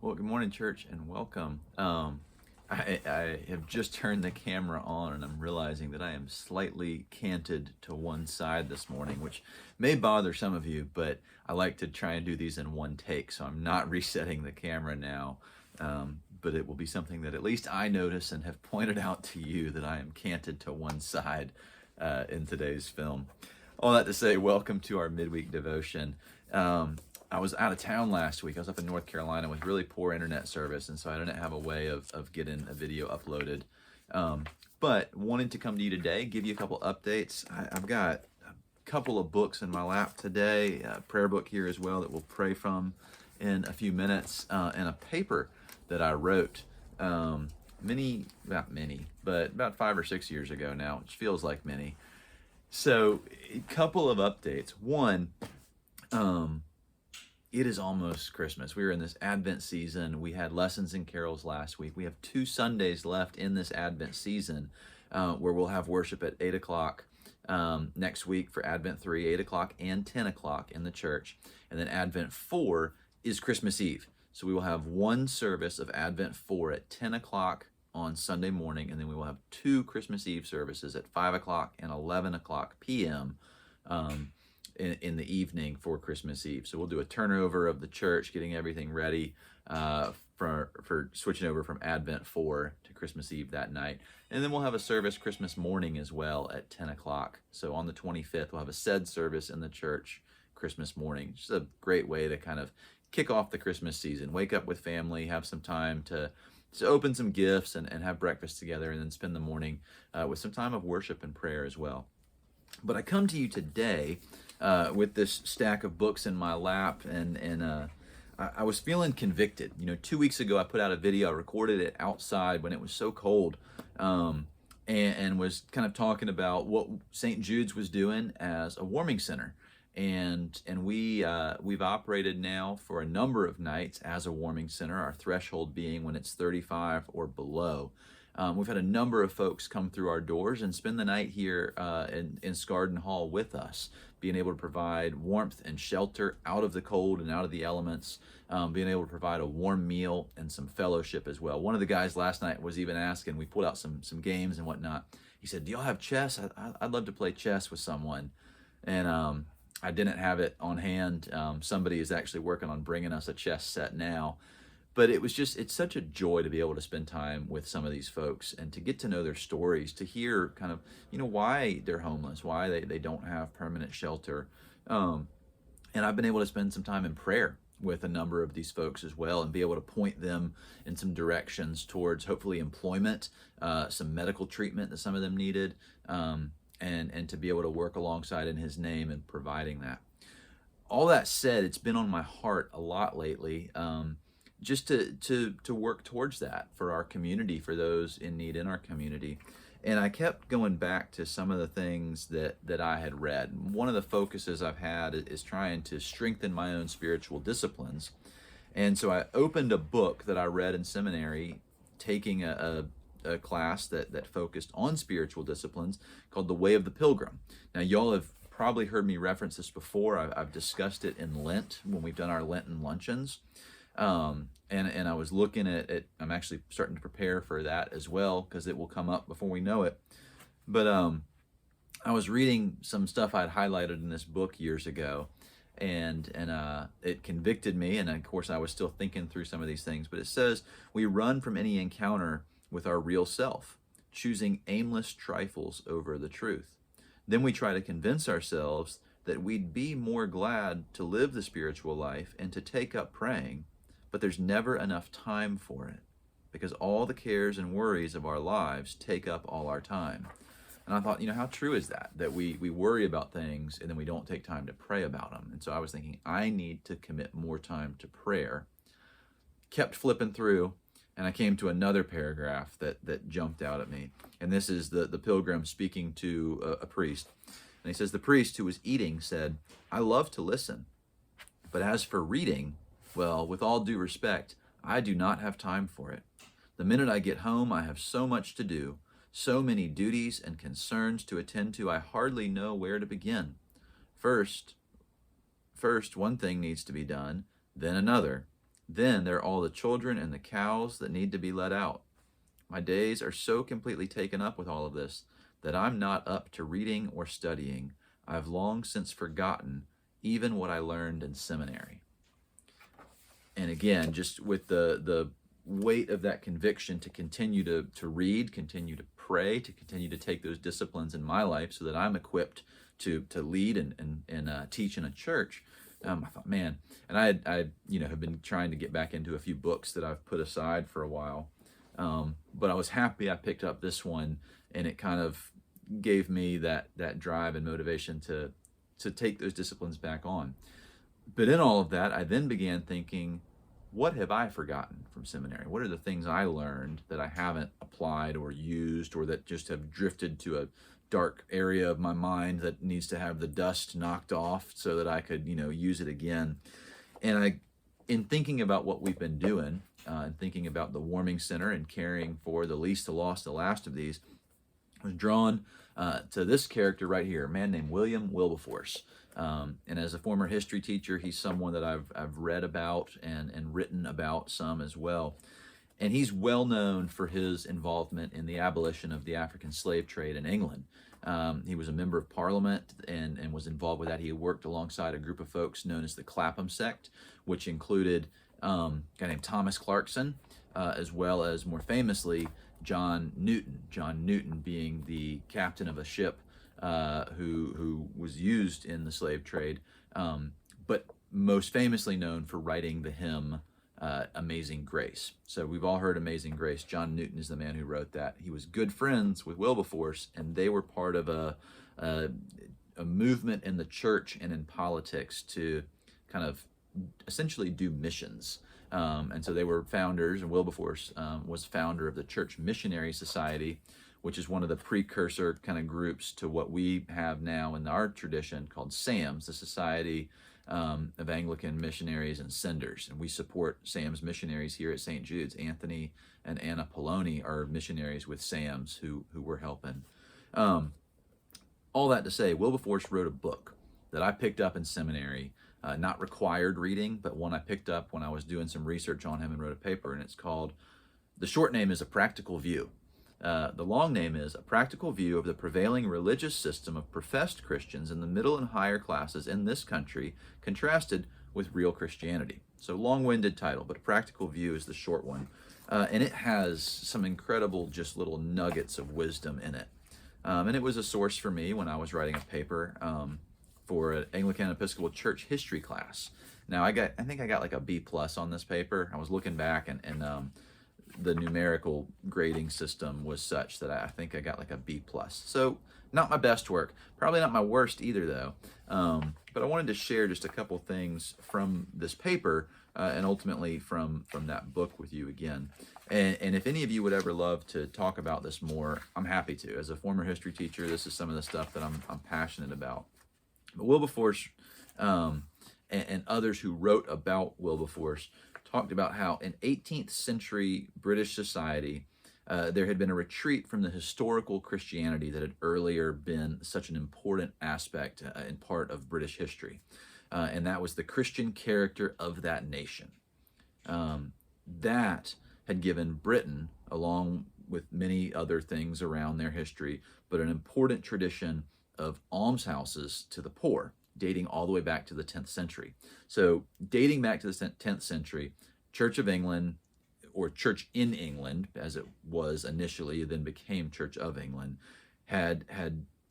Well, good morning, church, and welcome. I have just turned the camera on, and I'm realizing that I am slightly canted to one side this morning, which may bother some of you, but I like to try and do these in one take, so I'm not resetting the camera now. But it will be something that at least I notice and have pointed out to you that I am canted to one side in today's film. All that to say, welcome to our midweek devotion. I was out of town last week. I was up in North Carolina with really poor internet service, and so I didn't have a way of getting a video uploaded. But wanted to come to you today, give you a couple updates. I've got a couple of books in my lap today, a prayer book here as well that we'll pray from in a few minutes, and a paper that I wrote not many, but about 5 or 6 years ago now, which feels like many. So, a couple of updates. One, it is almost Christmas. We are in this Advent season. We had lessons and carols last week. We have 2 Sundays left in this Advent season where we'll have worship at 8 o'clock next week for Advent 3, 8 o'clock and 10 o'clock in the church. And then Advent 4 is Christmas Eve. So we will have one service of Advent 4 at 10 o'clock on Sunday morning, and then we will have 2 Christmas Eve services at 5 o'clock and 11 o'clock p.m. In the evening for Christmas Eve. So we'll do a turnover of the church, getting everything ready for switching over from Advent 4 to Christmas Eve that night. And then we'll have a service Christmas morning as well at 10 o'clock. So on the 25th, we'll have a said service in the church Christmas morning. Just a great way to kind of kick off the Christmas season. Wake up with family, have some time to open some gifts and have breakfast together, and then spend the morning with some time of worship and prayer as well. But I come to you today with this stack of books in my lap, and I was feeling convicted. 2 weeks ago I put out a video. I recorded it outside when it was so cold, and was kind of talking about what St. Jude's was doing as a warming center. And we've operated now for a number of nights as a warming center, our threshold being when it's 35 or below. We've had a number of folks come through our doors and spend the night here in Scarden Hall with us, being able to provide warmth and shelter out of the cold and out of the elements, being able to provide a warm meal and some fellowship as well. One of the guys last night was even asking, we pulled out some games and whatnot. He said, "Do y'all have chess? I'd love to play chess with someone." And I didn't have it on hand. Somebody is actually working on bringing us a chess set now. But it's such a joy to be able to spend time with some of these folks and to get to know their stories, to hear kind of, why they're homeless, why they don't have permanent shelter. And I've been able to spend some time in prayer with a number of these folks as well, and be able to point them in some directions towards hopefully employment, some medical treatment that some of them needed, and to be able to work alongside in His name and providing that. All that said, it's been on my heart a lot lately, just to work towards that for our community, for those in need in our community. And I kept going back to some of the things that I had read. One of the focuses I've had is trying to strengthen my own spiritual disciplines. And so I opened a book that I read in seminary, taking a class that focused on spiritual disciplines, called The Way of the Pilgrim. Now, y'all have probably heard me reference this before. I've discussed it in Lent when we've done our Lenten luncheons. And I was looking at it. I'm actually starting to prepare for that as well, because it will come up before we know it. But I was reading some stuff I'd highlighted in this book years ago, and it convicted me. And of course, I was still thinking through some of these things. But it says, we run from any encounter with our real self, choosing aimless trifles over the truth. Then we try to convince ourselves that we'd be more glad to live the spiritual life and to take up praying, but there's never enough time for it, because all the cares and worries of our lives take up all our time. And I thought, how true is that? That we worry about things and then we don't take time to pray about them. And so I was thinking, I need to commit more time to prayer. Kept flipping through, and I came to another paragraph that jumped out at me. And this is the pilgrim speaking to a priest. And he says, the priest who was eating said, "I love to listen, but as for reading, well, with all due respect, I do not have time for it. The minute I get home, I have so much to do, so many duties and concerns to attend to, I hardly know where to begin. First, one thing needs to be done, then another, Then there are all the children and the cows that need to be let out. My days are so completely taken up with all of this that I'm not up to reading or studying. I've long since forgotten even what I learned in seminary. And again, just with the weight of that conviction to continue to read, continue to pray, to continue to take those disciplines in my life so that I'm equipped to lead and teach in a church. I thought, man, and I have been trying to get back into a few books that I've put aside for a while, but I was happy I picked up this one, and it kind of gave me that drive and motivation to take those disciplines back on. But in all of that, I then began thinking, what have I forgotten from seminary? What are the things I learned that I haven't applied or used, or that just have drifted to a dark area of my mind that needs to have the dust knocked off so that I could, use it again? And in thinking about what we've been doing, and thinking about the Warming Center and caring for the least, the lost, the last of these, I was drawn to this character right here, a man named William Wilberforce. And as a former history teacher, he's someone that I've read about and written about some as well. And he's well known for his involvement in the abolition of the African slave trade in England. He was a member of Parliament and was involved with that. He worked alongside a group of folks known as the Clapham sect, which included a guy named Thomas Clarkson, as well as, more famously, John Newton. John Newton being the captain of a ship who was used in the slave trade, but most famously known for writing the hymn Amazing Grace. So we've all heard Amazing Grace. John Newton is the man who wrote that. He was good friends with Wilberforce, and they were part of a movement in the church and in politics to kind of essentially do missions. And so they were founders, and Wilberforce was founder of the Church Missionary Society, which is one of the precursor kind of groups to what we have now in our tradition called SAMS, the Society of Anglican Missionaries and Senders. And we support SAMS missionaries here at St. Jude's. Anthony and Anna Poloni are missionaries with SAMS who we're helping. All that to say, Wilberforce wrote a book that I picked up in seminary, not required reading, but one I picked up when I was doing some research on him and wrote a paper, and it's called, the short name is A Practical View. The long name is A Practical View of the Prevailing Religious System of Professed Christians in the Middle and Higher Classes in this Country, Contrasted with Real Christianity. So long-winded title, but A Practical View is the short one. And it has some incredible just little nuggets of wisdom in it. And it was a source for me when I was writing a paper for an Anglican Episcopal Church history class. Now I think I got like a B+ on this paper. I was looking back and the numerical grading system was such that I think I got like a B+. So not my best work, probably not my worst either though. But I wanted to share just a couple things from this paper and ultimately from that book with you again. And if any of you would ever love to talk about this more, I'm happy to. As a former history teacher, this is some of the stuff that I'm passionate about. But Wilberforce and others who wrote about Wilberforce talked about how in 18th century British society, there had been a retreat from the historical Christianity that had earlier been such an important aspect and part of British history. And that was the Christian character of that nation. That had given Britain, along with many other things around their history, but an important tradition of almshouses to the poor, dating all the way back to the 10th century. So dating back to the 10th century, Church of England, or Church in England, as it was initially, then became Church of England, had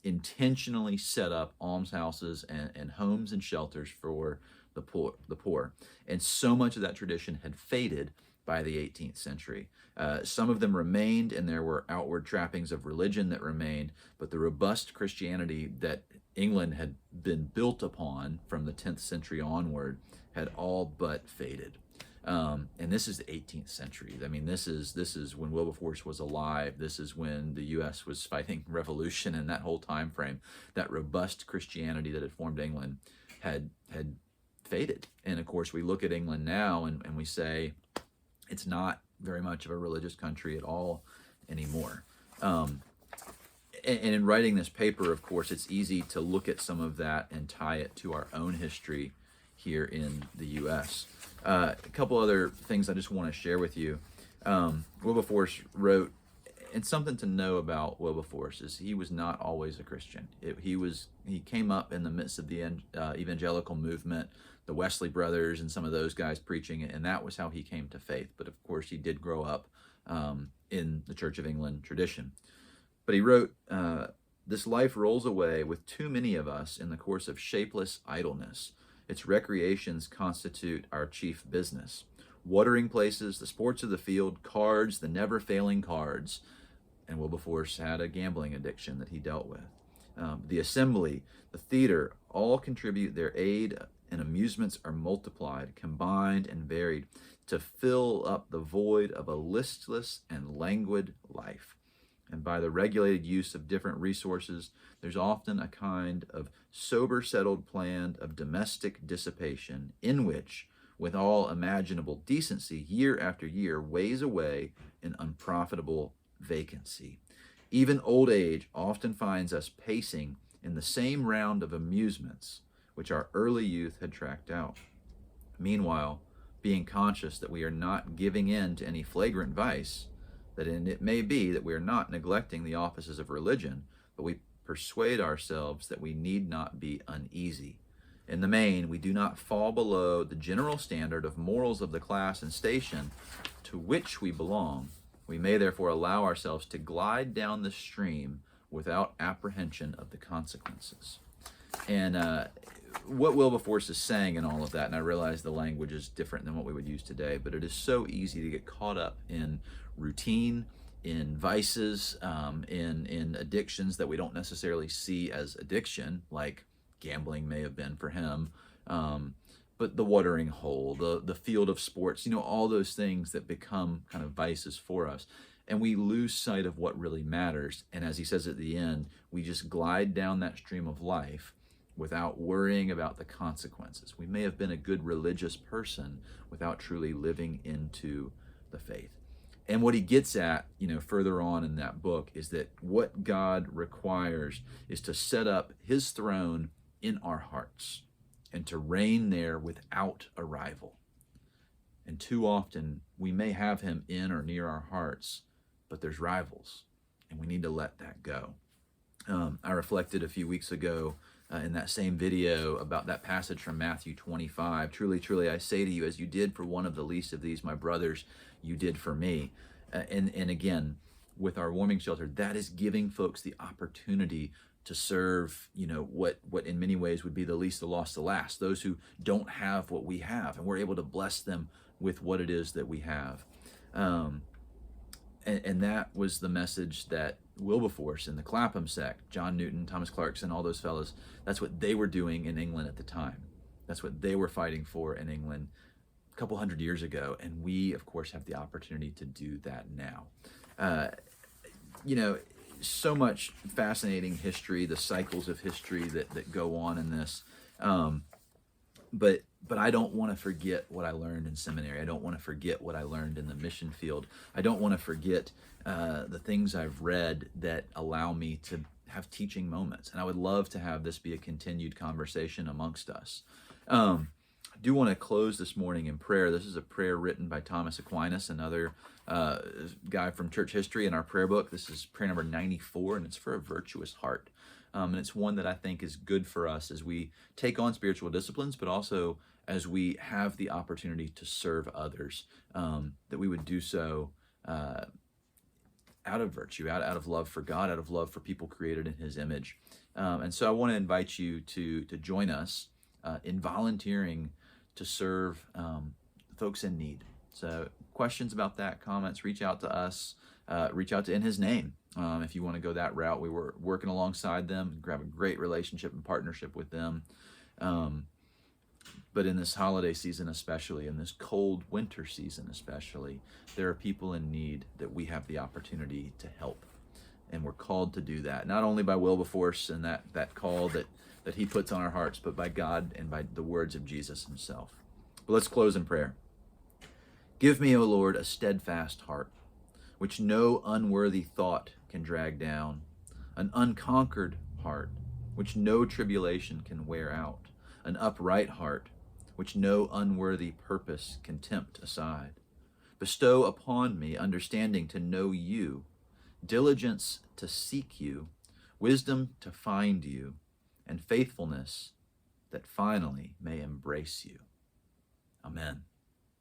intentionally set up almshouses and homes and shelters for the poor. And so much of that tradition had faded by the 18th century. Some of them remained, and there were outward trappings of religion that remained, but the robust Christianity that England had been built upon from the 10th century onward had all but faded. And this is the 18th century. I mean, this is when Wilberforce was alive. This is when the U.S. was fighting revolution, and that whole time frame, that robust Christianity that had formed England had faded. And of course, we look at England now and we say it's not very much of a religious country at all anymore. And in writing this paper, of course, it's easy to look at some of that and tie it to our own history here in the U.S. A couple other things I just want to share with you. Wilberforce wrote, and something to know about Wilberforce is he was not always a Christian. He came up in the midst of the evangelical movement, the Wesley brothers and some of those guys preaching it, and that was how he came to faith. But of course, he did grow up in the Church of England tradition. But he wrote, this life rolls away with too many of us in the course of shapeless idleness. Its recreations constitute our chief business. Watering places, the sports of the field, cards, the never-failing cards. And Wilberforce had a gambling addiction that he dealt with. The assembly, the theater, all contribute their aid, and amusements are multiplied, combined, and varied to fill up the void of a listless and languid life. And by the regulated use of different resources, there's often a kind of sober, settled plan of domestic dissipation in which, with all imaginable decency, year after year weighs away an unprofitable vacancy. Even old age often finds us pacing in the same round of amusements which our early youth had tracked out. Meanwhile, being conscious that we are not giving in to any flagrant vice, that it may be that we are not neglecting the offices of religion, but we persuade ourselves that we need not be uneasy. In the main, we do not fall below the general standard of morals of the class and station to which we belong. We may therefore allow ourselves to glide down the stream without apprehension of the consequences. And what Wilberforce is saying in all of that, and I realize the language is different than what we would use today, but it is so easy to get caught up in routine, in vices, in addictions that we don't necessarily see as addiction, like gambling may have been for him, but the watering hole, the field of sports, all those things that become kind of vices for us. And we lose sight of what really matters. And as he says at the end, we just glide down that stream of life without worrying about the consequences. We may have been a good religious person without truly living into the faith. And what he gets at, further on in that book is that what God requires is to set up his throne in our hearts and to reign there without a rival. And too often we may have him in or near our hearts, but there's rivals, and we need to let that go. I reflected a few weeks ago in that same video about that passage from Matthew 25. Truly, truly, I say to you, as you did for one of the least of these, my brothers, you did for me. And again, with our warming shelter, that is giving folks the opportunity to serve, what in many ways would be the least, the lost, the last, those who don't have what we have, and we're able to bless them with what it is that we have. And that was the message that Wilberforce and the Clapham sect, John Newton, Thomas Clarkson, all those fellows, that's what they were doing in England at the time. That's what they were fighting for in England a couple hundred years ago. And we, of course, have the opportunity to do that now. So much fascinating history, the cycles of history that go on in this. But I don't want to forget what I learned in seminary. I don't want to forget what I learned in the mission field. I don't want to forget the things I've read that allow me to have teaching moments. And I would love to have this be a continued conversation amongst us. I do want to close this morning in prayer. This is a prayer written by Thomas Aquinas, another guy from church history in our prayer book. This is prayer number 94, and it's for a virtuous heart. And it's one that I think is good for us as we take on spiritual disciplines, but also as we have the opportunity to serve others, that we would do so out of virtue, out of love for God, out of love for people created in his image. And so I want to invite you to join us in volunteering to serve folks in need. So questions about that, comments, reach out to us, reach out to In His Name. If you want to go that route, we were working alongside them, have a great relationship and partnership with them. But in this holiday season especially, in this cold winter season especially, there are people in need that we have the opportunity to help. And we're called to do that, not only by Wilberforce and that call that he puts on our hearts, but by God and by the words of Jesus himself. But let's close in prayer. Give me, O Lord, a steadfast heart, which no unworthy thought can drag down, an unconquered heart, which no tribulation can wear out, an upright heart, which no unworthy purpose can tempt aside. Bestow upon me understanding to know you, diligence to seek you, wisdom to find you, and faithfulness that finally may embrace you. Amen.